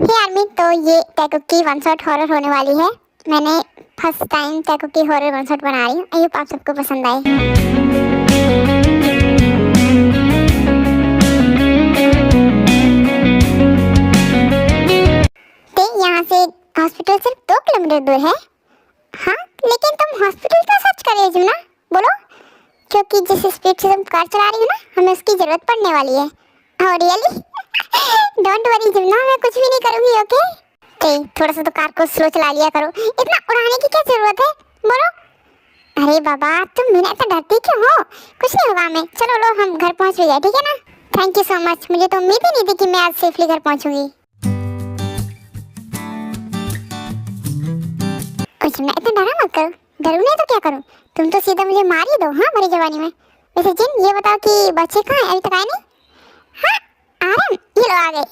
हे army, तो ये टैकू की वन शॉट हॉरर होने वाली है। मैंने फर्स्ट टाइम टैकू की हॉरर वन शॉट बना रही हूँ। आई होप आप सबको पसंद आए। तो यहाँ से हॉस्पिटल सिर्फ 2 किलोमीटर दूर है। हाँ, लेकिन तुम हॉस्पिटल क्यों सर्च कर रही हो जिम्ना? बोलो। क्योंकि जिस स्पीड से तुम कार चला रही हो ना, हमें उसकी जरूरत पड़ने वाली है। Oh really? डोंट वरी जिम्ना, मैं कुछ भी नहीं करूँगी। ओके? थोड़ा सा तो कार को स्लो चला लिया करो। इतना उड़ाने की क्या जरूरत है? बोलो। अरे बाबा, तुम बिना इतना डरती क्यों हो? कुछ नहीं होगा हमें। चलो लो, हम घर पहुँच भी गए, ठीक है ना? Thank you so much. मुझे तो उम्मीद ही नहीं थी कि मैं आज सेफली घर पहुँचूंगी। जिम्ना, इतना डरा मत करो। डरू नहीं तो क्या करूं? तुम तो सीधा मुझे मार ही दो। हाँ, मेरी जवानी में। वैसे जिन, ये बताओ कि बच्चे कहाँ हैं? अभी तक आए नहीं? हाँ, आ रहे हैं। ये लो आ गए।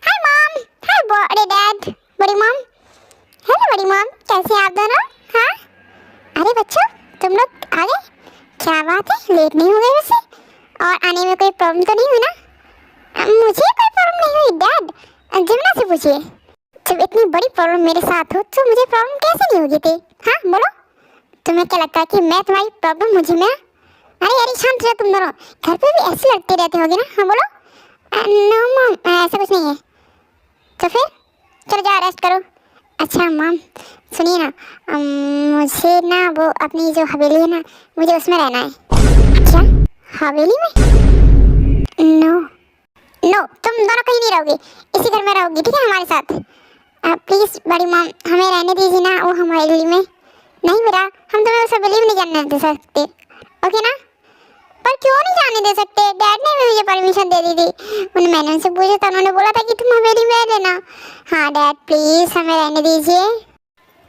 Hi mom. हाय बड़े डैड। बड़ी मॉम। हेलो बड़ी मॉम, कैसे हैं आप दोनों? हाँ, अरे बच्चों, तुम लोग आ गए? क्या बात है, लेट नहीं हो गए वैसे? और आने में कोई प्रॉब्लम तो नहीं हुई ना? मुझे कोई प्रॉब्लम नहीं हुई डैड। जिम्ना से पूछिए। जब इतनी बड़ी प्रॉब्लम मेरे साथ हो तो मुझे प्रॉब्लम कैसे नहीं होगी थी? हाँ बोलो। तुम्हें क्या लगता है कि मैं तुम्हारी प्रॉब्लम मुझे में? अरे अरे शांत रहो तुम दोनों। घर पे भी ऐसे लड़ते रहते होगे ना? हाँ बोलो। नो मॉम, ऐसा कुछ नहीं है। तो फिर चलो जाओ, रेस्ट करो। अच्छा मॉम, सुनिए ना, मुझे ना वो अपनी जो हवेली है ना, मुझे उसमें रहना है। क्या हवेली में? नो नो, तुम दोनों कहीं नहीं रहोगे, इसी घर में रहोगी, ठीक है हमारे साथ? प्लीज बड़ी मॉम, हमें रहने दीजिए ना वो हवेली में। नहीं बेटा, हम तुम्हें उस हवेली में नहीं जाने दे सकते, ओके ना? पर क्यों नहीं जाने दे सकते? डैड ने भी मुझे परमिशन दे दी थी। मैंने उनसे पूछा था, उन्होंने बोला था कि तुम हवेली में रह लेना। हाँ डैड, प्लीज हमें रहने दीजिए।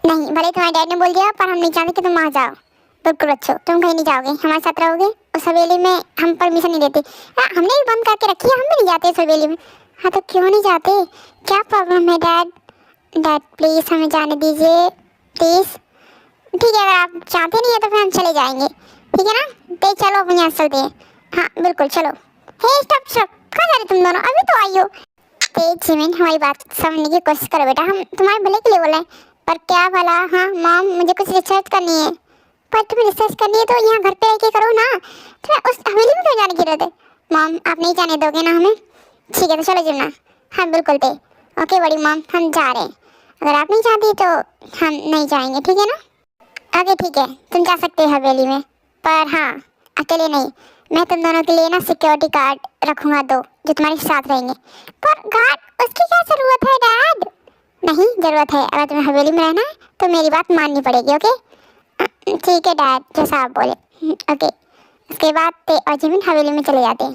नहीं, भले तुम्हारे डैड ने बोल दिया, पर हम नहीं चाहते कि तुम वहाँ जाओ। बिल्कुल बच्चों, तुम कहीं नहीं जाओगे, हमारे साथ रहोगे। उस हवेली में हम परमिशन नहीं देते। हमने भी बंद करके रखी है, हम भी नहीं जाते उस हवेली में। हाँ तो क्यों नहीं जाते? क्या प्रॉब्लम है डैड? डैड प्लीज हमें जाने दीजिए, प्लीज। ठीक है, अगर आप चाहते नहीं है तो फिर हम चले जाएंगे, ठीक है ना? तो चलो अपन यहाँ चलते हैं। हाँ बिल्कुल, चलो। हे स्टॉप स्टॉप, कहाँ जा रहे तुम दोनों? अभी तो आई हो। तेज जिमिन, हमारी बात समझने की कोशिश करो बेटा, हम तुम्हारे भले के लिए बोले। पर क्या भला? हाँ मॉम, मुझे कुछ रिसर्च करनी है। पर तुम्हें रिसर्च करनी है तो यहाँ घर पे रह के करो ना, तुम्हें उस हवेली में क्यों जाने की जरूरत है? मॉम, आप नहीं जाने दोगे ना हमें? ठीक है तो चलो जिम्ना। हाँ बिल्कुल ते। ओके बड़ी मॉम, हम जा रहे हैं। अगर आप नहीं चाहती तो हम नहीं जाएंगे, ठीक है ना? ओके ठीक है, तुम जा सकते हो हवेली में, पर हाँ अकेले नहीं। मैं तुम दोनों के लिए ना सिक्योरिटी गार्ड रखूँगा 2, जो तुम्हारे साथ रहेंगे। पर गार्ड, उसकी क्या ज़रूरत है डैड? नहीं ज़रूरत है, अगर तुम्हें हवेली में रहना है तो मेरी बात माननी पड़ेगी, ओके? ठीक है डैड, जैसा आप बोले। ओके। उसके बाद ते और जिमिन हवेली में चले जाते हैं।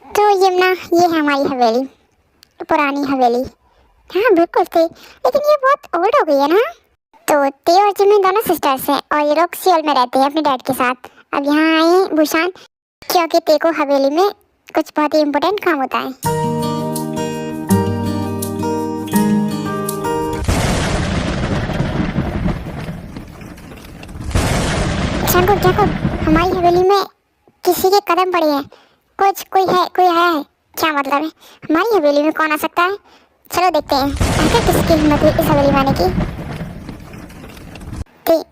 तो यमुना, ये है हमारी हवेली, पुरानी हवेली। हाँ बिल्कुल थे, लेकिन ये बहुत ओल्ड हो गई है ना? तो ते और जिमिन दोनों सिस्टर्स हैं और ये लोग सियोल में रहते हैं अपने डैड के साथ। अब यहाँ आए हैं बुशान, क्योंकि ते को हवेली में कुछ बहुत ही इम्पोर्टेंट काम होता है। शंकुर क्या हमारी हवेली में किसी के कदम पड़े हैं? कोई आया है? क्या मतलब है? हमारी हवेली में कौन आ सकता है? चलो देखते हैं, आखिर किसकी हिम्मत है इस हवेली में आने की।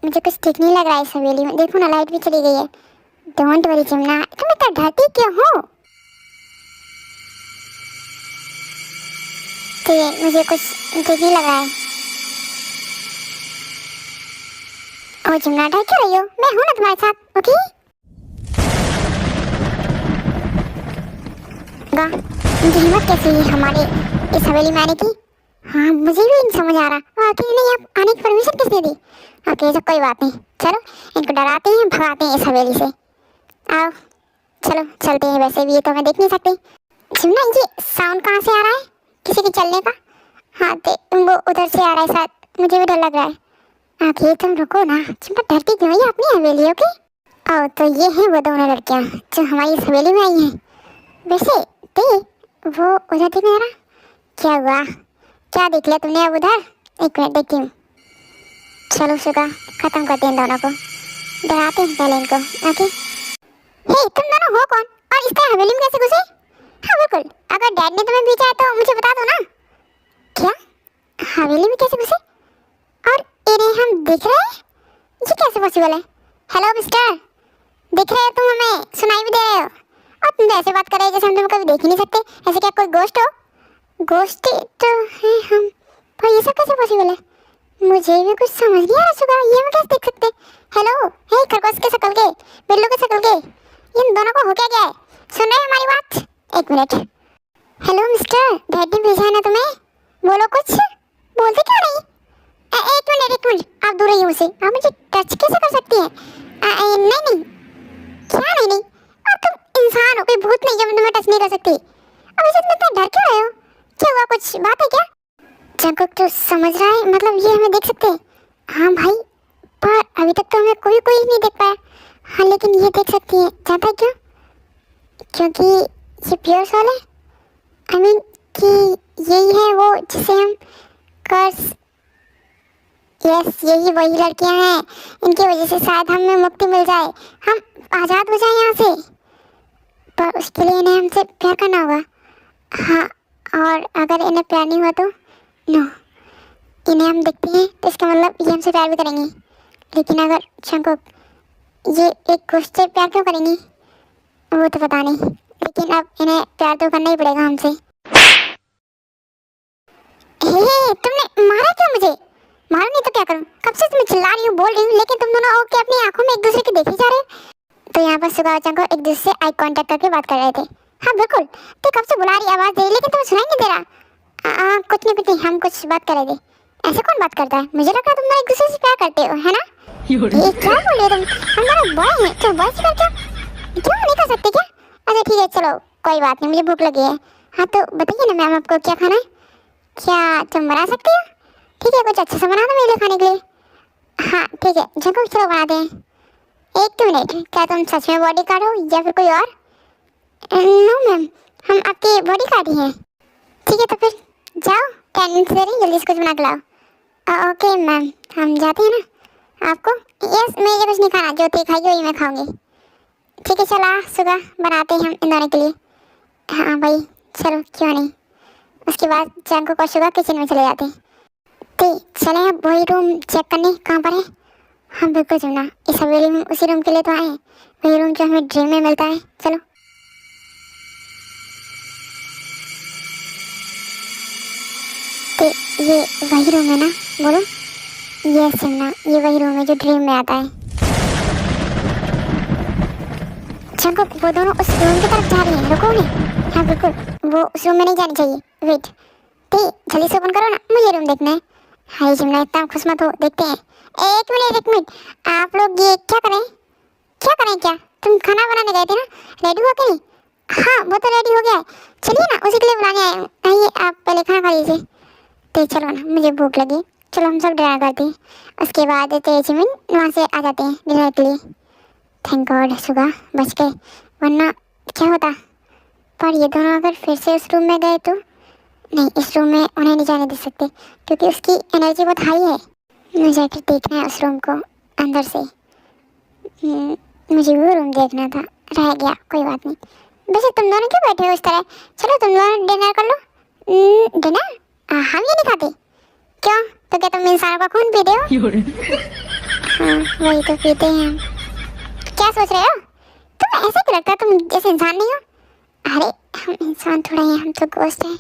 मुझे कुछ ठीक नहीं लग रहा है इस हवेली में। देखो ना, लाइट भी चली गई है। डोंट वरी जिम्ना, तुम इतना डरती क्यों हो? मुझे कुछ ठीक नहीं लग रहा है। ओ जिम्ना, डर क्यों रही हो? मैं हूं ना तुम्हारे साथ, ओके? मुझे हिम्मत कैसे हुई हमारे इस हवेली में आने की? हाँ मुझे भी नहीं समझ आ रहा। आखिर नहीं, आप आने की परमिशन किसने दी? ओके, सब कोई बात नहीं, चलो इनको डराते हैं, भगाते हैं इस हवेली से। आओ चलो चलते हैं। वैसे भी ये तो हमें देख नहीं सकते। जिम्ना, ये साउंड कहाँ से आ रहा है? किसी के चलने का? हाँ वो उधर से आ रहा है शायद, मुझे भी डर लग रहा है। आखिर तुम रुको ना, जिम्ना डरती क्यों है अपनी हवेली, ओके? आओ, तो ये हैं वो दोनों लड़कियाँ जो हमारी इस हवेली में आई हैं। वैसे वो उधर देख मेरा, क्या हुआ? क्या देख लिया तुमने अब उधर? एक मिनट देखती हूँ। चलो सुगा, खत्म करते हैं दोनों को, डराते हैं पहले इनको, ओके? हे तुम दोनों हो कौन और इस तरह हवेली में कैसे घुसे? डैड ने तुम्हें भेजा है तो मुझे बता दो ना। क्या? हवेली में कैसे घुसे? और इन्हें हम दिख रहे हैं? ये कैसे पॉसिबल है? हेलो मिस्टर, दिख रहे हो तुम हमें? सुनाई भी दे रहे हो? और तुम तो ऐसे बात कर रहे हो जैसे हम तुम्हें कभी देख ही नहीं सकते। ऐसे क्या कोई गोश्त हो? गोश्त तो हैं हम, पर ये सब कैसे पॉसिबल है? मुझे भी कुछ समझ नहीं आ रहा सुगा, ये हम कैसे देख सकते? हेलो, हे खरगोश के शकल के, बिल्लू के शकल के, इन दोनों को हो क्या गया है? सुन रहे हो हमारी बात? एक मिनट। हेलो मिस्टर, डैड ने भेजा है ना तुम्हें? बोलो कुछ, बोलते क्यों नहीं? एक मिनट, आप दूर रहिए मुझसे। आप मुझे टच कैसे कर सकती हैं? नहीं, क्या नहीं? और तुम इंसान हो, कोई भूत नहीं जो मैं तुम्हें टच नहीं कर सकती। अब इसे तुम इतना डर क्यों रहे हो? क्या हुआ, कुछ बात है क्या? जंकुक तो समझ रहा है, मतलब ये हमें देख सकते हैं? हाँ भाई, पर अभी तक तो हमें कोई नहीं देख पाया। हाँ लेकिन ये देख सकती है, जानता है क्यों? क्योंकि ये प्योर सोल है। आई मीन कि यही है वो जिसे हम कर्स, यस यही वही लड़कियां हैं, इनकी वजह से शायद हमें मुक्ति मिल जाए, हम आज़ाद हो जाए यहाँ से। पर उसके लिए इन्हें हमसे प्यार करना होगा। हाँ, और अगर इन्हें प्यार नहीं हुआ तो नो, इन्हें हम देखते हैं तो इसका मतलब ये हमसे प्यार भी करेंगी। लेकिन अगर शंकुक ये एक गोश्त से प्यार क्यों करेंगी वो तो पता नहीं, लेकिन अब इन्हें प्यार तो करना ही पड़ेगा हमसे। हे, तुमने मारा क्यों मुझे? मारो नहीं तो क्या करूं? कब से तुम्हें चिल्ला रही हूँ, बोल रही हूँ, लेकिन तुम दोनों ओके अपनी आंखों में एक दूसरे की देखे जा रहे हो। तो यहाँ पर सुगा को एक दूसरे से आई कांटेक्ट करके बात कर रहे थे। हाँ बिल्कुल, तो कब से बुला रही, आवाज दे रही, लेकिन तुम्हें सुनाई नहीं दे रहा। कुछ नहीं, हम कुछ बात कर रहे थे। ऐसे कौन बात करता है? मुझे लगा तुम एक दूसरे से प्यार करते हो, है ना? ये क्या बोल रहे हो तुम? हम दोनों बॉय हैं, तो बॉय से प्यार क्यों नहीं कर सकते क्या? अच्छा ठीक है, चलो कोई बात नहीं, मुझे भूख लगी है। हाँ तो बताइए ना मैम, आपको क्या खाना है? क्या तुम बना सकते हो? ठीक है, कुछ अच्छा सा बना दो मेरे लिए खाने के लिए। हाँ ठीक है, जंकुक चलो बना दें। एक मिनट, क्या तुम सच में बॉडी गार्ड हो या फिर कोई और? नो मैम, हम आपके बॉडी गार्ड ही हैं। ठीक है तो फिर जाओ, 10 मिनट दे रही, जल्दी से कुछ बना के लाओ। ओके मैम, हम जाते हैं ना। आपको? यस, मुझे कुछ नहीं खाना, जो ती खाएगी वही मैं खाऊंगी। ठीक है, चला सुबह बनाते हैं हम इन दोनों के लिए। हाँ भाई चलो, क्यों नहीं। उसके बाद जंकुक और सुगा किचन में चले जाते हैं। तो चलें अब वही रूम चेक करने, कहाँ पर है? हाँ बिल्कुल जुमना, इस हवेली में उसी रूम के लिए तो आए हैं, वही रूम जो हमें ड्रीम में मिलता है। चलो। तो ये वही रूम है ना? बोलो। यस जुमना, ये वही रूम है जो ड्रीम में आता है। जंकुक, वो दोनों उस रूम की तरफ जा रही हैं, रुको उन्हें। हाँ बिल्कुल, वो उस रूम में नहीं जानी चाहिए। वेट, तो जल्दी से ओपन करो ना, मुझे रूम देखना है। हाय जुमना, इतना खुश मत हो, देखते हैं। एक मिनट, आप लोग ये क्या करें? क्या? तुम खाना बनाने गए थे ना, रेडी हो गए? हाँ वो तो रेडी हो गया है, चलिए ना, उसी के लिए बुलाने आए हूँ। आइए आप पहले खाना खा लीजिए। तो चलो ना, मुझे भूख लगी, चलो हम सब डिनर करते हैं, उसके बाद तेजिमिन वहाँ से आ जाते हैं डिनर के लिए। थैंक गॉड सुबह बच गए, वरना क्या होता। पर ये दोनों अगर फिर से उस रूम में गए तो नहीं, इस रूम में उन्हें नहीं जाने दे सकते क्योंकि उसकी एनर्जी बहुत हाई है। मुझे जाकर देखना है उस रूम को अंदर से। मुझे वो रूम देखना था, रह गया, कोई बात नहीं। वैसे तुम दोनों क्यों बैठे हो इस तरह? चलो तुम दोनों डिनर कर लो। डिनर? हम ये नहीं खाते। क्यों? तो क्या तुम इंसानों का खून पीते हो? हाँ वही तो पीते हैं हम। क्या सोच रहे हो? तुम ऐसे क्यों लगता है तुम जैसे इंसान नहीं हो? अरे हम इंसान थोड़ा ही, हम तो गोश्त हैं।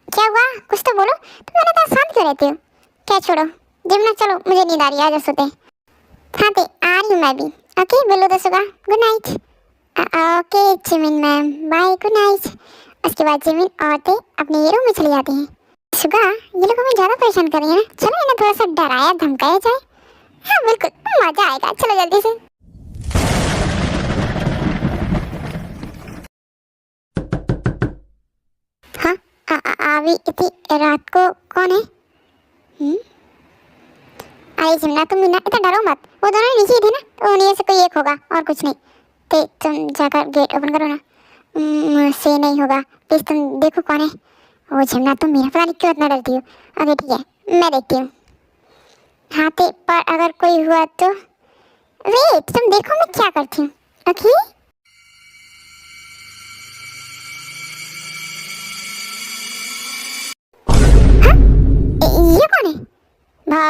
क्या हुआ, कुछ तो बोलो, तुम मैंने इतना शांत क्यों रहते हो? क्या छोड़ो, जिम ना, चलो मुझे नींद आ रही है, आज सोते हैं। हाँ तो आ रही हूँ मैं भी। ओके बिल्लू दसुगा, good night. Okay Jimin ma'am, bye, good night. उसके बाद जिमिन और ते अपने ये रूम में चले जाते हैं। सुगा, ये लोग हमें ज़्यादा परेशान कर रही है ना, चलो इन्हें थोड़ा सा डराया धमकाया जाए। हाँ बिल्कुल, मज़ा आएगा, चलो जल्दी से। हाँ अभी इतनी रात को कौन है? अरे जिमना, तुम इतना डरो मत, वो दोनों नीचे थे ना, तो उन्हीं से कोई एक होगा और कुछ नहीं। तो तुम जाकर गेट ओपन करो ना। से नहीं होगा, प्लीज तुम देखो कौन है। वो जिमना, तुम मेरा पता नहीं क्यों इतना डरती हो। ओके ठीक है, मैं देखती हूँ। हाँ तो पर अगर कोई हुआ तो वेट, तुम देखो मैं क्या करती हूँ। ओके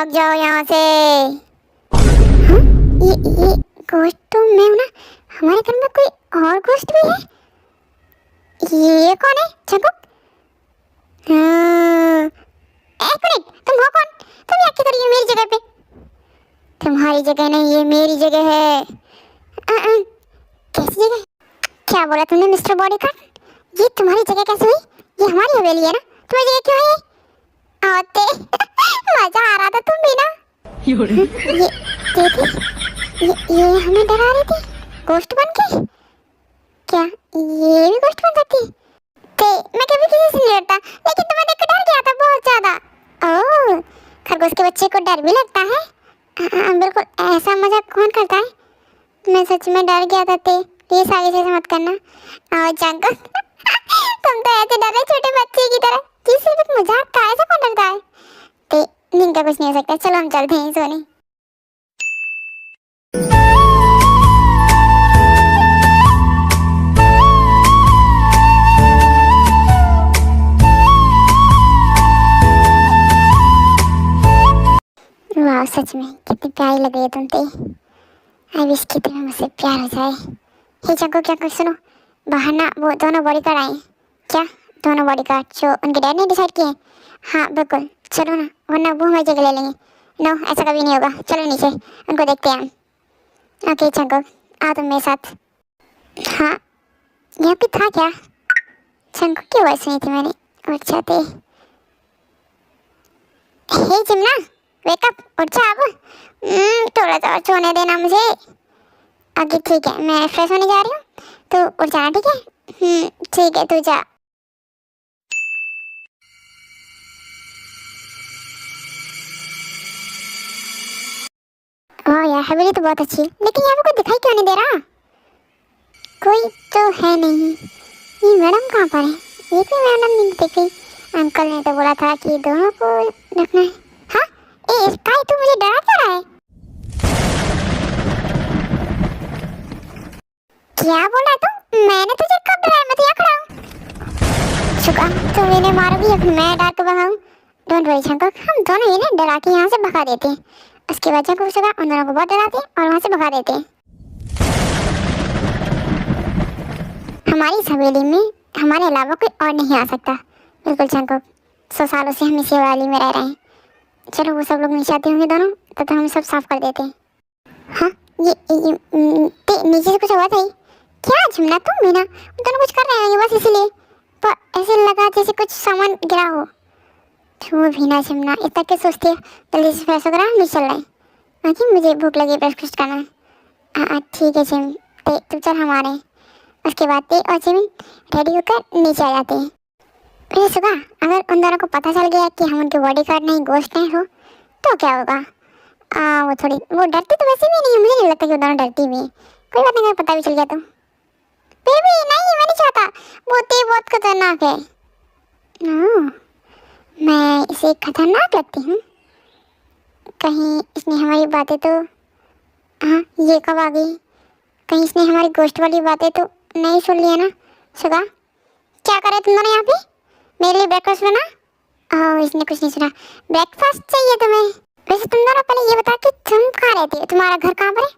भाग जाओ यहाँ से। हाँ? ये गोश्त तो मैं हूँ ना। हमारे घर में कोई और गोश्त भी है। ये कौन है? चंकुक? हाँ, एक मिनट, तुम हो कौन? तुम यहाँ किधर? ये मेरी जगह पे। तुम्हारी जगह नहीं, ये मेरी जगह है। कैसी जगह? क्या बोला तुमने मिस्टर बॉडीगार्ड? ये तुम्हारी जगह कैसे हुई? ये हमारी हवेली है ना, तुम्हारी जगह क्यों है? आते मजा आ रहा था तुम भी ना। ये ये हमें डरा रही थी गोश्त बन के। क्या ये भी गोश्त बन सकती थे? मैं कभी किसी से नहीं डरता, लेकिन तुम्हें देख कर डर गया था बहुत ज्यादा। ओह, खरगोश के बच्चे को डर भी लगता है? बिल्कुल, ऐसा मजाक कौन करता है? मैं सच में डर गया था। प्लीज आगे से मत करना। आओ चंकुक, तुम तो ऐसे डर रहे छोटे बच्चे की तरह। किसी भी मजाक का ऐसा कौन डरता है? दिन का कुछ नहीं हो सकता। चलो हम चलते हैं सोने। वाह, सच में कितनी प्यारी लग रही है तुम तो। आई विश कि तुम्हें मुझसे प्यार हो जाए। हे चंकुक, क्या कुछ सुनो, बाहर ना वो दोनों बॉडीगार्ड आए। क्या दोनों बॉडीगार्ड जो उनके डैड ने डिसाइड किए? हाँ बिल्कुल, चलो ना, वरना वो हमारी जगह ले लेंगे। नो, ऐसा कभी नहीं होगा। चलो नीचे उनको देखते हैं हम। ओके चंकुक, आओ तुम मेरे साथ। हाँ, यहाँ पे था क्या? चंकुक की आवाज़ सुनी थी मैंने। उठ जाते। हे जिम्ना, वेकअप, उठ जा अब। थोड़ा सा सोने देना मुझे। ओके ठीक है, मैं फ्रेश होने जा रही हूँ, तो उठ जाना, ठीक है? ठीक है, तू जा। वाह यार, हवेली तो बहुत अच्छी है, लेकिन यहाँ पे कोई दिखाई क्यों नहीं दे रहा? कोई तो है नहीं। ये मैडम कहाँ पर है? ये कोई मैडम नहीं दिख रही। अंकल ने तो बोला था कि दोनों को रखना है। हाँ, स्काई, तू मुझे डरा क्या रहा है? क्या बोला तू? मैंने तुझे कब डराया? मैं तो यहाँ खड़ा हूँ। शुक्र तुम इन्हें मारोगी या फिर मैं डर के भगाऊँ? डोंट वरी चंकुक, हम दोनों इन्हें डरा के यहाँ से भगा देते हैं। उसके बाद चंकुक शुक्र उन दोनों को बहुत डराते हैं और वहाँ से भगा देते हैं। हमारी इस हवेली में हमारे अलावा कोई और नहीं आ सकता। बिल्कुल चंकुक, 100 सालों से हम इसी हवेली में रह रहे हैं। चलो, वो सब लोग नीचे आते होंगे दोनों, तो हम सब साफ कर देते हैं। हाँ, ये नीचे से कुछ हुआ था? क्या झुमना, तुम भी ना दोनों कुछ कर रहे होंगे बस इसीलिए, पर ऐसे लगा जैसे कुछ सामान गिरा हो। तू भी ना झुमना, इतना क्या सोचती है? जल्दी से फ्रेश होकर हम चल रहे हैं। बाकी मुझे भूख लगी, ब्रेकफास्ट कुछ करना है। हाँ ठीक है जिम, तू चल हम आ रहे हैं। उसके बाद ते और जिमिन रेडी होकर नीचे आ जाते हैं। फिर सुबह अगर उन दोनों को पता चल गया कि हम उनके बॉडीगार्ड नहीं गोश्त नहीं हो, तो क्या होगा? वो डरती तो वैसे भी नहीं है, मुझे नहीं लगता कि वो दोनों डरती भी है। कोई बात नहीं, अगर पता भी चल गया तो। फिर भी नहीं, मैं नहीं चाहता, वो ते बहुत खतरनाक है। मैं इसे खतरनाक लगती हूँ? कहीं इसने हमारी बातें तो, हाँ ये कब आ गई? कहीं इसने हमारी गोश्त वाली बातें तो नहीं सुन लिया ना? सुगा, क्या कर रहे तुम दोनों यहाँ पे? मेरे लिए ब्रेकफास्ट बना? ओह, इसने कुछ नहीं सुना। ब्रेकफास्ट चाहिए तुम्हें? वैसे तुम दोनों पहले ये बताओ कि तुम कहाँ रहती हो? तुम्हारा घर कहाँ पर है?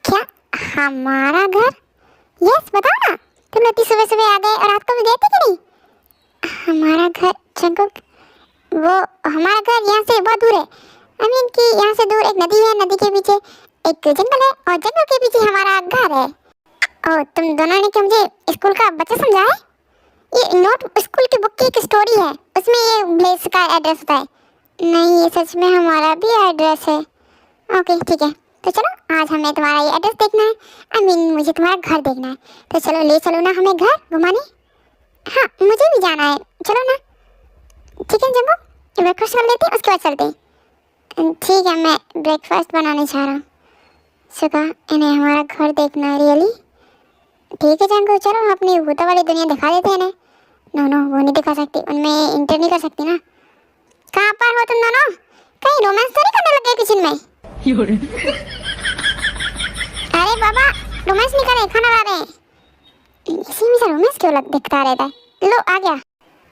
क्या हमारा घर? यस बताओ ना। तुम लोग सुबह सुबह आ गए और रात को भी गए थे कि नहीं? हमारा घर चंकुक, वो हमारा घर यहाँ से बहुत दूर है। आई मीन कि यहाँ से दूर एक नदी है, नदी के पीछे एक जंगल है और जंगल के पीछे हमारा घर है। ओह, तुम दोनों ने क्या मुझे स्कूल का बच्चा समझा है? ये नोट स्कूल की बुक की एक स्टोरी है, उसमें ये प्लेस का एड्रेस होता है। नहीं, ये सच में हमारा भी एड्रेस है। ओके ठीक है, तो चलो आज हमें तुम्हारा ये एड्रेस देखना है। आई मीन मुझे तुम्हारा घर देखना है, तो चलो ले चलो ना हमें घर घुमाने। हाँ मुझे भी जाना है, चलो ना। ठीक है जंगो, ब्रेकफास्ट कर लेते हैं, उसके बाद चलते हैं। ठीक है, मैं ब्रेकफास्ट बनाने जा रहा हूँ। सुबह इन्हें हमारा घर देखना है रियली? ठीक है जंगो, चलो अपनी भूतों वाली दुनिया दिखा देते हैं इन्हें। नो वो नहीं दिखा सकती, उनमें इंटर नहीं कर सकती ना। कहाँ पर हो तुम दोनों? कहीं रोमांस तो नहीं करने लगे किचन में? अरे बाबा, रोमांस नहीं करे, खाना ला रहे हैं। इसी में से रोमांस क्यों दिखता रहता है? लो आ गया।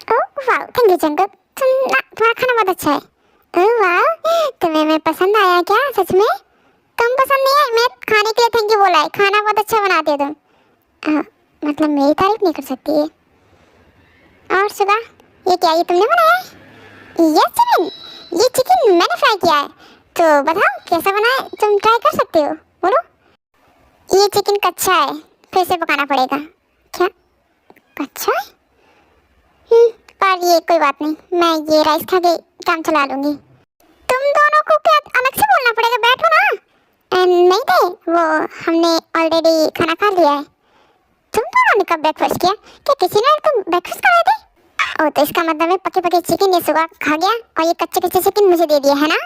ओह वाह, थैंक यू जंगल, तुम्हारा खाना बहुत अच्छा है। ओह वाह, तुम्हें मैं पसंद आया क्या सच में? तुम पसंद नहीं आई, मैं खाने के लिए थैंक यू बोला है। खाना बहुत अच्छा बनाते हो तुम। मतलब मेरी तारीफ नहीं कर सकती है। और सुगा, ये क्या, ये तुमने बनाया है? यस चिकन, ये चिकन मैंने फ्राई किया है। तो बताओ कैसा बना है, तुम ट्राई कर सकते हो, बोलो। ये चिकन कच्चा है, फिर से पकाना पड़ेगा। क्या कच्चा है? पर ये कोई बात नहीं, मैं ये राइस खा के काम चला लूंगी। तुम दोनों को क्या अलग से बोलना पड़ेगा, बैठो ना। नहीं दे, वो हमने ऑलरेडी खाना खा लिया है। तुम दोनों ने कब ब्रेकफास्ट किया? क्या किसी ने तुम ब्रेकफास्ट कराए थे? ओ, तो इसका मतलब है पके पके चिकन ये सुबह खा गया और ये कच्चे कच्चे चिकन मुझे दे दिया है ना?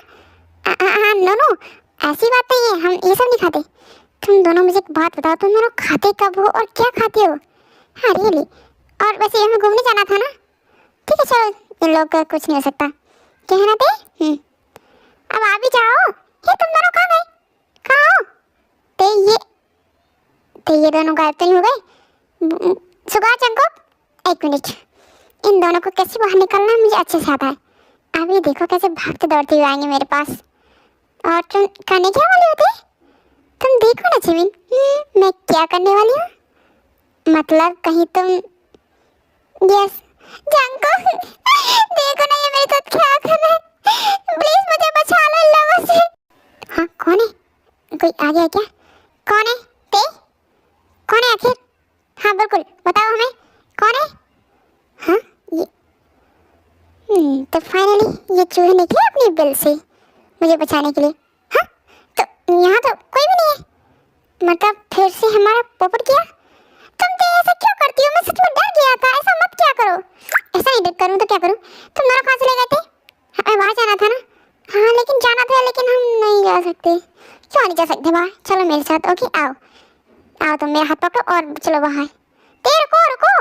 हाँ नो नो, ऐसी बात नहीं है, हम ये सब नहीं खाते। तुम दोनों मुझे एक बात बताओ, तुम दोनों खाते कब हो और क्या खाते हो? हाँ रियली। और वैसे हमें घूमने जाना था ना? ठीक है चलो, इन लोग का कुछ नहीं हो सकता, कहना दे। अब आ भी जाओ। ये तुम दोनों कहाँ गए? कहाँ हो? ये दोनों गायब तो नहीं हो गए? सुगा जंकुक, एक मिनट, इन दोनों को कैसे बाहर निकलना है मुझे अच्छे से आता है। अभी देखो कैसे भागते दौड़ते हुए आएंगे मेरे पास। और तुम करने क्या वाली होती? तुम देखो ना जिमिन, मैं क्या करने वाली हूँ। मतलब कहीं तुम, यस जंकुक, देखो ना ये मेरे साथ क्या कर रहा है। प्लीज मुझे बचा लो इन लोगों से। हाँ कौन है? कोई आ गया क्या? कौन है? ते कौन है आखिर? हाँ बिल्कुल बताओ हमें, कौन है? हाँ ये तो फाइनली ये चूहे निकले अपनी बिल से मुझे बचाने के लिए। हाँ तो यहाँ तो कोई भी नहीं है, मतलब फिर से हमारा पोपट किया। तुम तो ऐसा क्यों करती हो? मैं सच में डर गया था, ऐसा मत क्या करो। ऐसा नहीं डर करूँ तो क्या करूँ? तुम दोनों कहाँ चले गए थे? हमें बाहर जाना था ना? हाँ लेकिन जाना था, लेकिन हम नहीं जा सकते। क्यों नहीं जा सकते बाहर? चलो मेरे साथ। ओके आओ आओ, तुम मेरा हाथ पकड़ो और चलो बाहर। ते रुको रुको,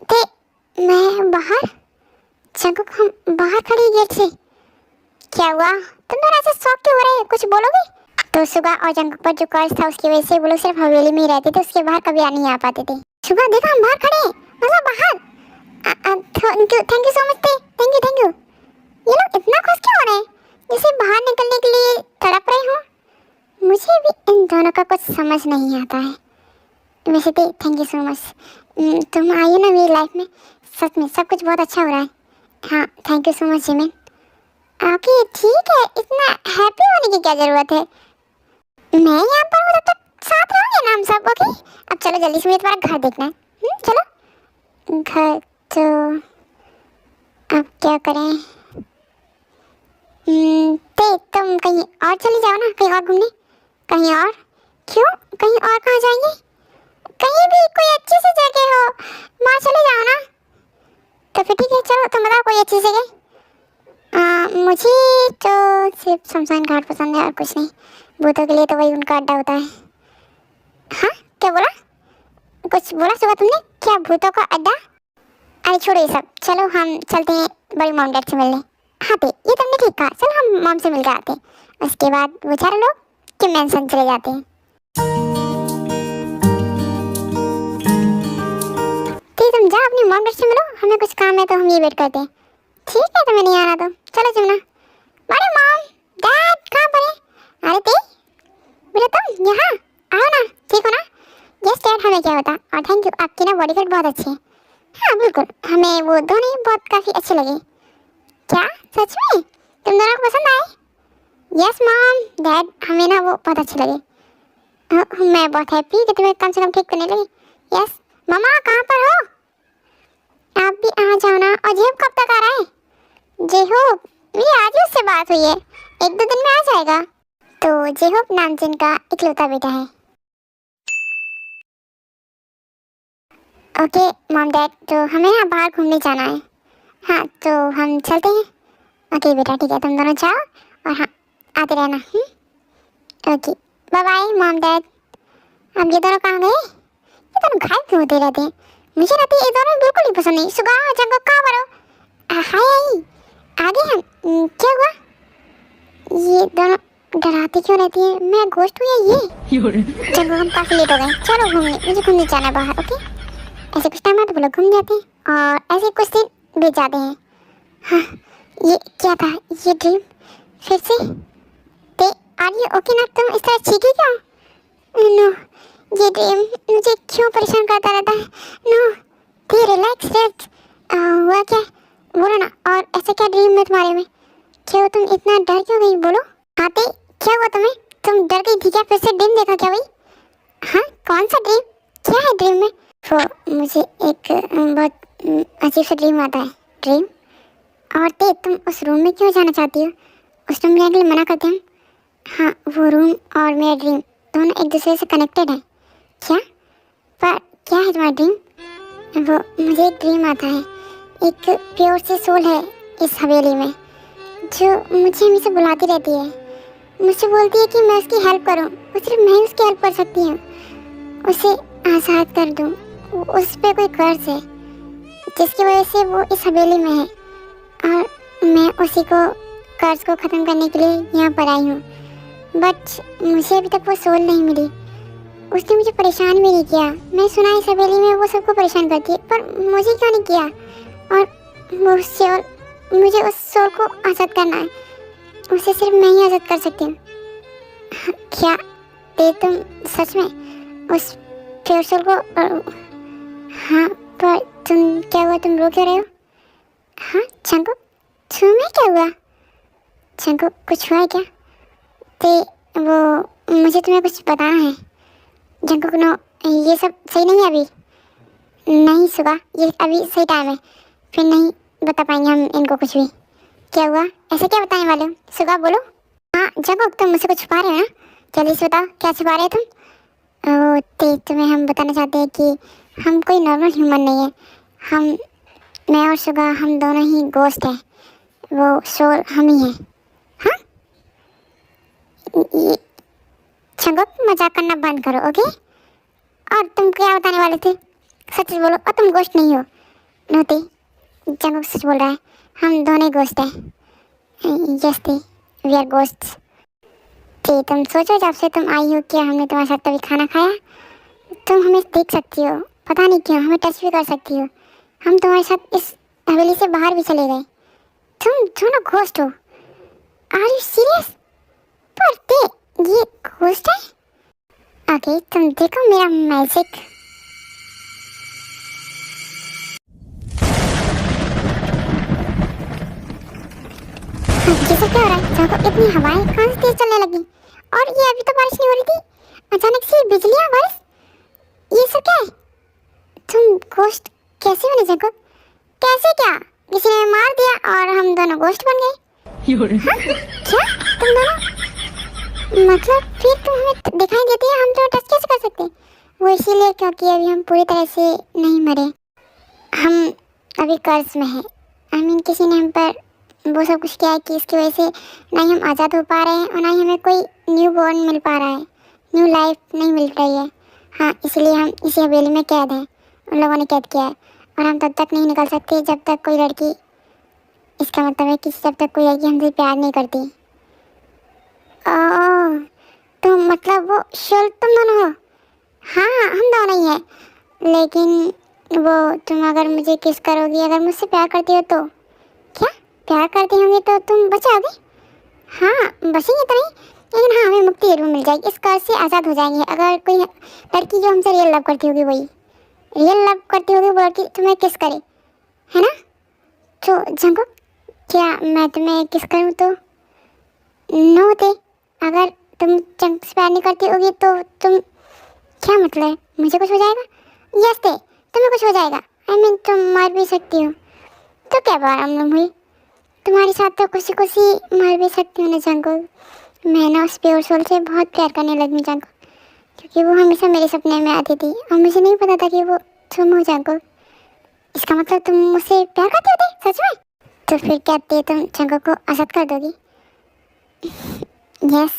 ते मैं बाहर? जंकुक हम बाहर खड़े गेट से। क्या हुआ? तुम दोनों ऐसे शौक क्यों हो रहे हैं, कुछ बोलोगे? तो सुबह और जंकुक पर जो कर्ज था उसकी वजह से वो लोग सिर्फ हवेली में ही रहते थे, उसके बाहर कभी नहीं आ पाते थे। सुबह देखा हम बाहर खड़े हैं, मतलब बाहर। Thank you so much, thank you. ये लोग इतना खुश क्यों हो रहे हैं, जैसे बाहर निकलने के लिए तड़प रहे हो? मुझे भी इन दोनों का कुछ समझ नहीं आता है। वैसे तो थैंक यू सो मच, तुम आई हो ना मेरी लाइफ में, सच में सब कुछ बहुत अच्छा हो रहा है। हाँ thank you so much Jimin. Okay ठीक है, इतना हैप्पी होने की क्या ज़रूरत है? मैं यहाँ पर हूँ, तब साथ रहोगे ना हम सब। ओके अब चलो जल्दी से, मुझे तुम्हारा घर देखना है। चलो घर, तो अब क्या करें? ते तुम कहीं और चली जाओ ना, कहीं और घूमने। कहीं और? क्यों, कहीं और कहाँ जाएंगे? कहीं भी कोई अच्छी सी जगह हो वहाँ चले जाओ ना। तो फिर ठीक है चलो, तुम बताओ कोई अच्छी जगह। मुझे तो सिर्फ शमशान घाट पसंद है और कुछ नहीं। भूतों के लिए तो वही उनका अड्डा होता है। हाँ क्या बोला? कुछ बोला सुबह तुमने? क्या भूतों का अड्डा? अरे छोड़ो ये सब, चलो हम चलते हैं बड़ी मॉम डैड से मिलने। हाँ ते ये तुमने ठीक कहा, चलो हम मॉम से मिल के आते हैं। उसके बाद वो चारों लोग किम मैंसन चले जाते हैं। ठीक तुम जाओ अपनी मॉम डैड से मिलो, हमें कुछ काम है तो हम ये वेट करते हैं। ठीक है तुम्हें नहीं आना तो चलो जमुना। अरे मॉम डैड कहाँ पर है? अरे ते बेटा तुम यहाँ आओ ना, ठीक हो ना? यस डैड, हमें क्या होता। और थैंक यू, आपकी ना बॉडीगार्ड बहुत अच्छी है। हाँ बिल्कुल, हमें वो दोनों ही बहुत काफ़ी अच्छे लगे। क्या सच में तुम दोनों को पसंद आए? यस मॉम डैड, हमें ना वो बहुत अच्छे लगे। मैं बहुत हैप्पी कि तुम्हें कम से कम ठीक करने लगे। यस मामा कहाँ पर हो? आप भी आ जाओ ना। और जेहूब कब तक आ रहा है? जेहूब मेरी आज ही उससे बात हुई है, 1-2 दिन में आ जाएगा। तो जेहूब नामचीन का इकलौता बेटा है। ओके मॉम डैड, तो हमें ना बाहर घूमने जाना है। हाँ तो हम चलते हैं। ओके बेटा ठीक है, तुम दोनों जाओ और हाँ आते रहना। Okay bye bye mom dad. अब ये दोनों कहाँ गए? ये दोनों गायब क्यों होते रहते हैं? मुझे रहती है ये दोनों बिल्कुल नहीं पसंद नहीं। सुगा जंगो कहाँ पर हो? हाय आगे हम। क्या हुआ? ये दोनों डराती क्यों रहती है? मैं गोश्त हूँ या ये? जंगो हम काफ़ी लेट हो गए, चलो घूमने, मुझे घूमने जाना है बाहर। ओके ऐसे कुछ टाइम बाद वो लोग घूम जाते हैं और ऐसे कुछ दिन बीत जाते हैं। हाँ ये क्या था? ये ड्रीम फिर से? ते आर यू ओके ना? तुम इस तरह चीखी क्यों? नो, ये ड्रीम मुझे क्यों परेशान करता रहता है? नो, ते रिलैक्स रेस्ट। हुआ क्या? बोलो ना। और ऐसा क्या ड्रीम में तुम्हारे में? क्यों तुम इतना डर क्यों गई? बोलो। हाँ ते, क्या हुआ तुम्हें? तुम डर गई थी क्या? फिर से ड्रीम देखा क्या भाई? हाँ, कौन सा ड्रीम? क्या है ड्रीम में? वो मुझे एक बहुत अजीब सा ड्रीम आता है। ड्रीम? और ते तुम उस रूम में क्यों जाना चाहती हो? उस रूम में जाने के लिए मना करते हैं। हाँ, वो रूम और मेरा ड्रीम दोनों एक दूसरे से कनेक्टेड है। क्या? पर क्या है तुम्हारा ड्रीम? वो मुझे एक ड्रीम आता है। एक प्योर सी सोल है इस हवेली में जो मुझे हमेशा बुलाती रहती है। मुझसे बोलती है कि मैं उसकी हेल्प करूं। वो सिर्फ मैं ही उसकी हेल्प कर सकती हूँ। उसे आज़ाद कर दूं। उस पे कोई कर्ज है जिसकी वजह से वो इस हवेली में है और मैं उसी को कर्ज को ख़त्म करने के लिए यहाँ पर आई हूँ। बट मुझे अभी तक वो सोल नहीं मिली। उसने मुझे परेशान भी नहीं किया। मैं सुना इस हवेली में वो सबको परेशान करती है, पर मुझे क्यों नहीं किया? और वो सोल, मुझे उस सोल को आज़ाद करना है। उसे सिर्फ मैं ही आज़ाद कर सकती हूँ। क्या ते तुम सच में उस प्योर सोल को? हाँ, पर तुम क्या हुआ? तुम रो क्यों रहे हो? हाँ चंकू, तुम्हें क्या हुआ? चंकू, कुछ हुआ है क्या? ते वो मुझे तुम्हें कुछ बताना है। जंकुक, नो, ये सब सही नहीं है अभी। नहीं सुगा, ये अभी सही टाइम है। फिर नहीं बता पाएंगे हम इनको कुछ भी। क्या हुआ? ऐसे क्या बताने वाले हो? सुगा बोलो। हाँ जंकुक, तुम मुझसे कुछ छुपा रहे हो ना? जल्दी से बताओ, क्या छुपा रहे हो तुम? ओ ते, तुम्हें हम बताना चाहते हैं कि हम कोई नॉर्मल ह्यूमन नहीं है। हम, मैं और सुगा, हम दोनों ही गोस्ट हैं। वो सोल हम ही हैं। हाँ, जंकुक, मजाक करना बंद करो, ओके? और तुम क्या बताने वाले थे? सच बोलो। और तुम गोश्त नहीं हो। नोती, जंकुक सच बोल रहा है। हम दोनों गोश्त हैं। यस थे, वी आर गोश्ट्स। थे, तुम सोचो जब से तुम आई हो क्या हमने तुम्हारे साथ कभी खाना खाया? तुम हमें देख सकती हो, पता नहीं क्यों हमें टच भी कर सकती हो। हम तुम्हारे साथ इस हवेली से बाहर भी चले गए। तुम दोनों गोश्त हो। Are you serious? पर ते, ये गोश्त है? ओके, तुम देखो मेरा मैजिक। ये सब क्या हो रहा है? जंकुक, इतनी हवाएं कहाँ से तेज चलने लगी? और ये अभी तो बारिश नहीं हो रही थी, अचानक से बिजलियाँ, बारिश, ये सब क्या है? तुम गोश्त कैसे बने जंकुक? कैसे क्या? किसी ने मार दिया और हम दोनों गोश्त बन गए? हाँ? क्या? तुम दोनों? मतलब फिर तुम हमें दिखाई देती है, हम तो टच कैसे कर सकते? वो इसीलिए क्योंकि अभी हम पूरी तरह से नहीं मरे। हम अभी कर्ज में हैं। आई मीन किसी ने हम पर वो सब कुछ किया है कि इसकी वजह से ना ही हम आज़ाद हो पा रहे हैं और ना ही हमें कोई न्यू बॉर्न मिल पा रहा है, न्यू लाइफ नहीं मिल रही है। हाँ, इसलिए हम इसी हवेली में कैद हैं। उन लोगों ने कैद किया है और हम तब तक नहीं निकल सकते जब तक कोई लड़की, इसका मतलब है कि जब तक कोई लड़की हमसे प्यार नहीं करती। ओह, तो मतलब वो शोल तुम दोनों हो? हाँ, हम दोनों ही हैं। लेकिन वो तुम अगर मुझे किस करोगी, अगर मुझसे प्यार करती हो तो? क्या प्यार करती होंगी तो तुम बच जाओगे? हाँ, बचेंगे तो नहीं, लेकिन हाँ, हमें मुक्ति जरूर मिल जाएगी। इस कर्ज से आज़ाद हो जाएंगे। अगर कोई लड़की जो हमसे रियल लव करती होगी, वही रियल लव करती होगी, वो लड़की तुम्हें किस करे, है ना? तो जंकुक, क्या मैं तुम्हें किस करूँ तो? नो होते। अगर तुम जंकुक से प्यार नहीं करती होगी तो तुम, क्या मतलब है? मुझे कुछ हो जाएगा? यस थे, तुम्हें कुछ हो जाएगा। आई मीन तुम मर भी सकती हो। तो क्या प्रॉब्लम हुई? तुम्हारे साथ तो खुशी खुशी मर भी सकती हूँ ना जंकुक। मैं ना उस प्योर सोल से बहुत प्यार करने लगी जंकुक, क्योंकि वो हमेशा मेरे सपने में आती थी और मुझे नहीं पता था कि वो तुम हो जंकुक। इसका मतलब तुम मुझसे प्यार करते होते सच में? तो फिर कहते तुम जंकुक को आज़ाद कर दोगी? यस,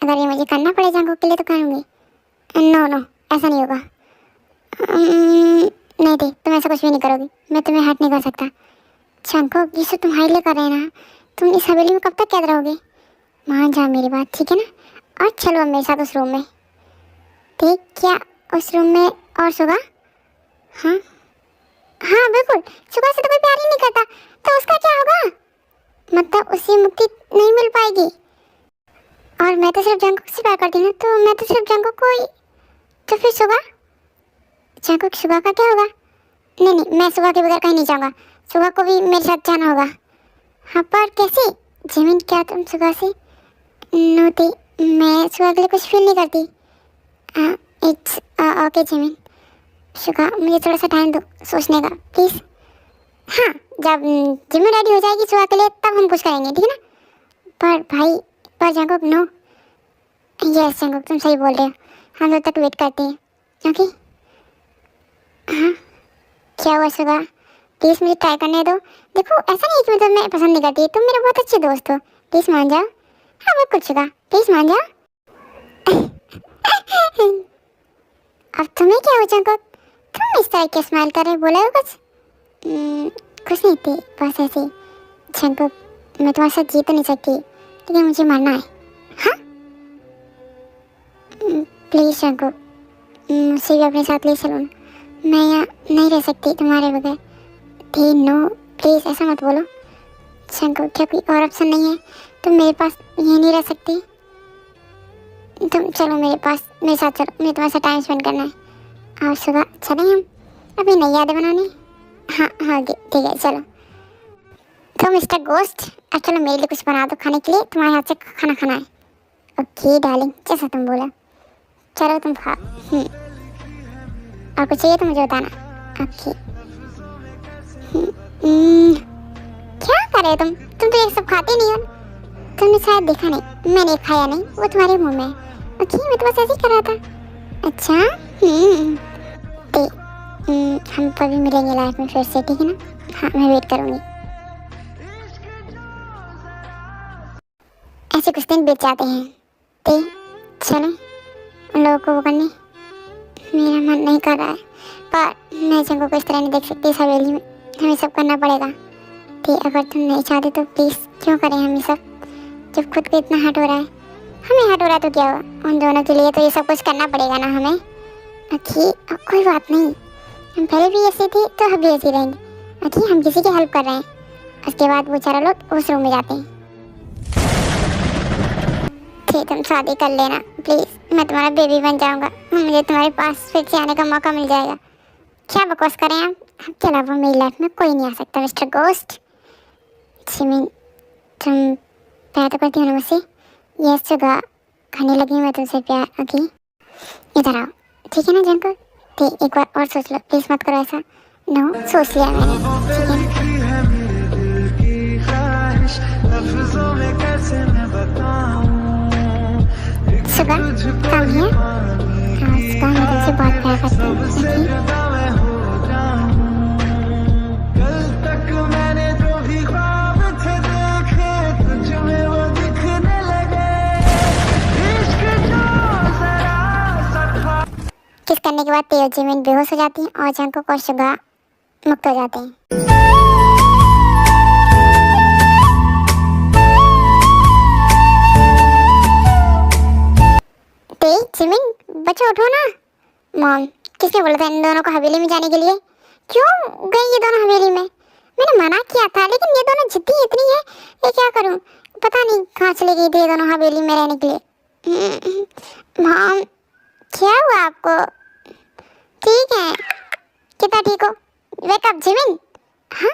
अगर ये मुझे करना पड़े जंकुक के लिए तो करूँगी। नो नो, ऐसा नहीं होगा। नहीं थे, तुम ऐसा कुछ भी नहीं करोगी। मैं तुम्हें हर्ट नहीं कर सकता। जंकुक, ये सब तुम्हारे लिए कर रहे हैं ना? तुम इस हवेली में कब तक कैद रहोगे? मान जाओ मेरी बात, ठीक है ना? और चलो अब मेरे साथ उस रूम में। ठीक, क्या उस रूम में और सुगा? हाँ हाँ बिल्कुल, सुगा से तो कोई प्यार ही नहीं करता, तो उसका क्या होगा? मैं तो सिर्फ जंगकुक को ही। तो फिर सुगा? जंगकुक सुगा का क्या होगा? नहीं नहीं, मैं सुगा के बगैर कहीं नहीं जाऊंगा। सुगा को भी मेरे साथ जाना होगा। हाँ पर कैसे? जिमिन क्या तुम सुगा से? नोती, मैं सुगा के लिए कुछ फील नहीं करती। It's okay Jimin. सुगा मुझे थोड़ा सा टाइम दो सोचने का प्लीज़। हाँ, जब जिमिन रेडी हो जाएगी सुगा के लिए तब हम कुछ करेंगे, ठीक है ना? पर भाई, पर जंगकुक नो। यस जंगकुक, तुम सही बोल रहे हो। हम तब तक वेट करते हैं, ओके? हाँ क्या हुआ सुगा? प्लीज़ मुझे ट्राई करने दो। देखो ऐसा नहीं कि मतलब मैं पसंद नहीं करती, तुम मेरे बहुत अच्छे दोस्त हो। प्लीज़ मान जाओ। हाँ बिल्कुल सुगा, प्लीज़ मान जाओ। अब तुम्हें क्या हो जंगकुक? तुम इस तरह के स्माइल कर रहे, बोला हो कुछ? कुछ नहीं थी, बस ऐसे ही। जंगकुक, मैं तुम्हारे साथ जी तो नहीं सकती, लेकिन मुझे मानना है। हाँ प्लीज़ जंगकुक, मुझसे भी अपने साथ ले चलो ना। मैं यहाँ नहीं रह सकती तुम्हारे बगैर। ठी नो प्लीज़ ऐसा मत बोलो। जंगकुक, क्या कोई और ऑप्शन नहीं है? तुम मेरे पास यहीं नहीं रह सकती? तुम चलो मेरे पास, मेरे साथ चलो, मुझे तुम्हारे साथ टाइम स्पेंड करना है। और सुबह चलें हम अपनी नई यादें बनाने? हाँ हाँ ठीक है चलो। तो मिस्टर गोस्ट, अब चलो मेरे लिए कुछ बना दो खाने के लिए, तुम्हारे हाथ से खाना खाना है। ओके डार्लिंग, जैसा तुम बोला। चलो तुम खाओ। और कुछ चाहिए तो मुझे बताना। ओके। क्या कर रहे हो तुम तो ये सब खाते नहीं हो। तुमने शायद देखा नहीं, मैंने खाया नहीं, वो तुम्हारे मुंह में है। ओके मैं तो बस ऐसे ही कर रहा था। अच्छा हम कभी मिलेंगे लाइफ में फिर से, ठीक है ना? हाँ मैं वेट करूँगी। ऐसे कुछ दिन बीत जाते हैं। चलो उन लोगों को वो करने। मेरा मन नहीं कर रहा है, पर मैं जंगकुक को इस तरह नहीं देख सकती इस हवेली में। हमें सब करना पड़ेगा। अगर तुम नहीं चाहते तो प्लीज़ क्यों करें हम ये सब, जब खुद को इतना हर्ट हो रहा है। हमें हर्ट हो रहा है तो क्या हुआ, उन दोनों के लिए तो ये सब कुछ करना पड़ेगा ना हमें। ओके कोई बात नहीं, हम पहले भी ऐसे थे तो अब भी ऐसे रहेंगे। ओके हम किसी की हेल्प कर रहे हैं, उसके बाद वो चारों लोग उस रूम में जाते हैं। ठीक, तुम शादी कर लेना प्लीज़, मैं तुम्हारा बेबी बन जाऊंगा। मुझे तुम्हारे पास फिर से आने का मौका मिल जाएगा। क्या बकवास करें आप, आपके अलावा मेरी लाइफ में कोई नहीं आ सकता मिस्टर गोस्ट। जिमिन तुम प्यार तो करती हो ना मुझसे? यस सुगा, खाने लगी मैं तुमसे प्यार। ओके इधर आओ, ठीक है ना जंगकुक? ठीक, एक बार और सोच लो प्लीज़, मत करो ऐसा। नो सोच लिया मैंने, ठीक है ना? सुगा कम है। हाँ सुगा, मैं तुमसे बहुत प्यार करती हूँ। किस करने के बाद तेल जिमिन बेहोश हो जाती हैं और जंगकुक और सुगा मुक्त हो जाते हैं। जिमिन बच्चों उठो ना। मॉम किसने बोला था इन दोनों को हवेली में जाने के लिए? क्यों गए ये दोनों हवेली में? मैंने मना किया था, लेकिन ये दोनों जिद्दी इतनी है, ये क्या करूं? पता नहीं कहाँ चले गए थे ये दोनों हवेली में रहने के लिए। मॉम क्या हुआ आपको? ठीक है, कितना ठीक हो? Wake up Jimin. हाँ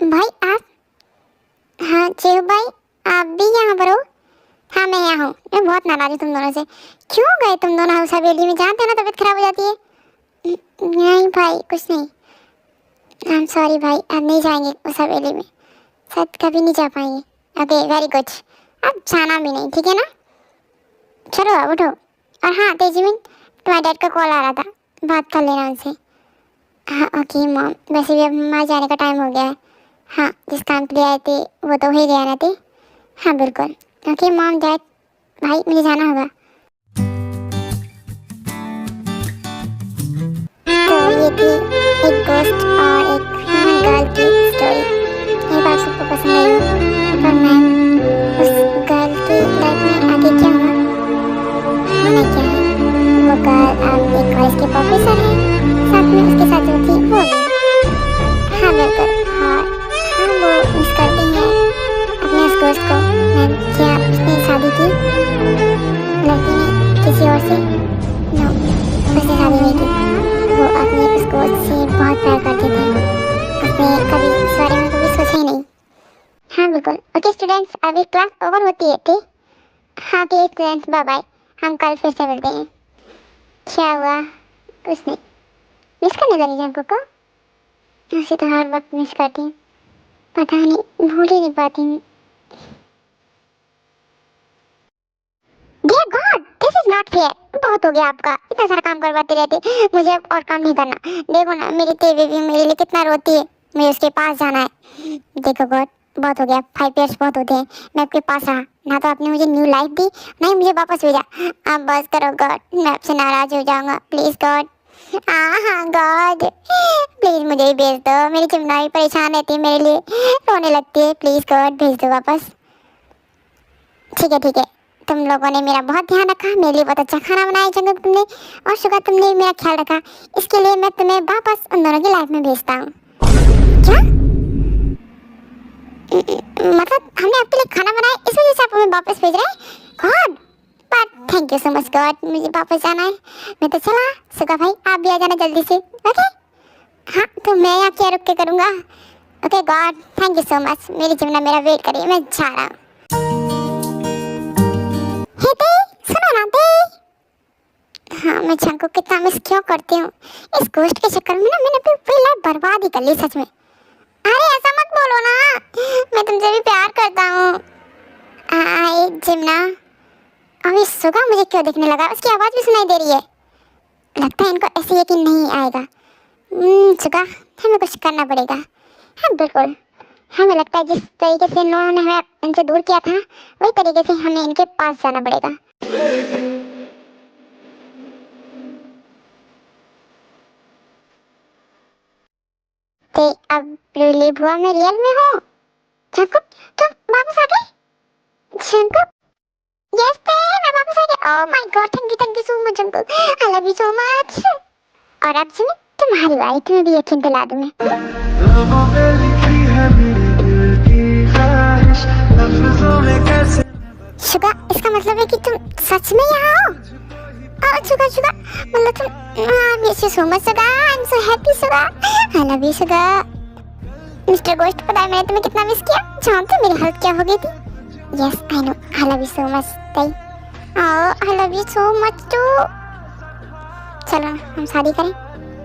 भाई आप? हाँ जेहू भाई आप भी यहाँ पर हो? हाँ मैं यहाँ हूँ। मैं बहुत नाराज हूँ तुम दोनों से। क्यों गए तुम दोनों उस हवेली में? जानते हो ना तबीयत खराब हो जाती है। नहीं भाई कुछ नहीं। आई एम सॉरी भाई, अब नहीं जाएंगे उस हवेली में, शायद कभी नहीं जा पाएंगे। ओके वेरी गुड, अब जाना भी नहीं, ठीक है ना? चलो अब उठो। और हाँ तेजिमिन, तुम्हारे डैड का कॉल आ रहा था, बात कर लेना उनसे। हाँ ओके मॉम, वैसे भी अब हमारे जाने का टाइम हो गया है। हाँ जिस काम के लिए आए थे वो तो हो ही गया ना थे। हाँ बिल्कुल। ओके मॉम डैड, भाई मुझे जाना होगा। तो ये थी एक गोस्ट और एक ह्यूमन गर्ल की स्टोरी। ये बात सबको पसंद आई हो, पर मैं उस गर्ल की लाइफ में आगे क्या हुआ, होना क्या है? वो गर्ल अब एक कॉलेज के प्रोफेसर है, साथ में उसके साथ जो थी वो भी। हाँ बिल्कुल, हाँ वो मिस करती हैं अपने उस दोस्त को। मैं क्या उसने शादी की लड़की ने किसी और से? फ्रेंड्स, अभी क्लास ओवर होती है, ठीक? हाँ ठीक फ्रेंड्स, बाय बाय, हम कल फिर से मिलते हैं। क्या हुआ? कुछ नहीं। मिस करने लगी जंकुक को? ऐसे तो हर वक्त मिस करती हूँ, पता नहीं, भूल ही नहीं पाती हूँ। Dear God, this is not fair. बहुत हो गया आपका, इतना सारा काम करवाते रहते, मुझे अब और काम नहीं करना। देखो ना, मेरी तेरी भी मेरे लिए कितना रोती है, मुझे उसके पास जाना है। देखो गॉड, बहुत हो गया, 5 इयर्स बहुत होते हैं मैं आपके पास रहा, ना तो आपने मुझे न्यू लाइफ दी, ना ही मुझे वापस भेजा। अब बस करो गॉड, मैं आपसे नाराज हो जाऊंगा, प्लीज गॉड। हाँ गॉड, प्लीज मुझे ही भेज दो, मेरी चिमनाई परेशान रहती है मेरे लिए, रोने लगती है, प्लीज गॉड भेज दो वापस। ठीक है, तुम लोगों ने मेरा बहुत ध्यान रखा, मेरे लिए बहुत अच्छा खाना बनाया जंगल तुमने, और शुगर तुमने भी मेरा ख्याल रखा, इसके लिए मैं तुम्हें वापस उन दोनों की लाइफ में भेजता हूँ। क्या? मतलब हमने आपके लिए खाना बनाया, इस वजह से आप हमें वापस भेज रहे हैं? God, but thank you so much God, मुझे वापस जाना है। मैं तो चला, सुगा भाई आप भी आ जाना जल्दी से, ओके? हाँ, तो मैं यहाँ क्या रुक के करूँगा? Okay God, thank you so much, मेरी जिम्ना मेरा वेट करिए, मैं जा रहा हूँ। हे दे, सुनो ना दे। हाँ, मैं जंकुक कितना मिस क्यों करती हूँ, इस गोश्त के चक्कर में ना मैंने अपनी पूरी लाइफ बर्बाद ही कर ली सच में। अरे ऐसा मत बोलो ना, मैं तुमसे भी प्यार करता हूँ। आई जिम्ना, अभी सुगा मुझे क्यों दिखने लगा, उसकी आवाज़ भी सुनाई दे रही है। लगता है इनको ऐसे यकीन नहीं आएगा। सुगा, हमें कुछ करना पड़ेगा। हाँ बिल्कुल, हमें लगता है जिस तरीके से इन्होंने हमें इनसे दूर किया था, वही तरीके से हमें इनके पास जाना पड़ेगा। ते अब रिलीव हुआ, मैं रियल में हूँ। जंकुक, तुम वापस आ गए? जंकुक, यस ते, मैं वापस आ गया। Oh my God, thank you so much Jungkook, I love you so much. और अब सुनो, तुम्हारी बारी, तुम्हें भी यकीन दिला दूँ मैं। शुगा, इसका मतलब है कि तुम सच में यहाँ हो? शुगा शुगा, मतलब तुम, miss you so much Suga, I am so happy Suga, I love you Suga. Mister ghost, पता है मैंने तुम्हें कितना मिस किया, जानते हो मेरी हालत क्या हो गई थी? Yes I know, I love you so much Tae, I love you so much too. चलो हम शादी करें?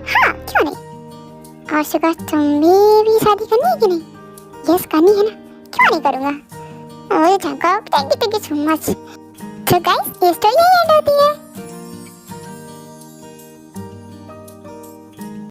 हाँ क्यों नहीं। और शुगा, तुम्हें भी शादी करनी है कि नहीं? यस करनी है ना, क्यों नहीं करूँगा। Oh Jungkook, thank you so much. तो गाइस, ये स्टोरी यही एंड होती है।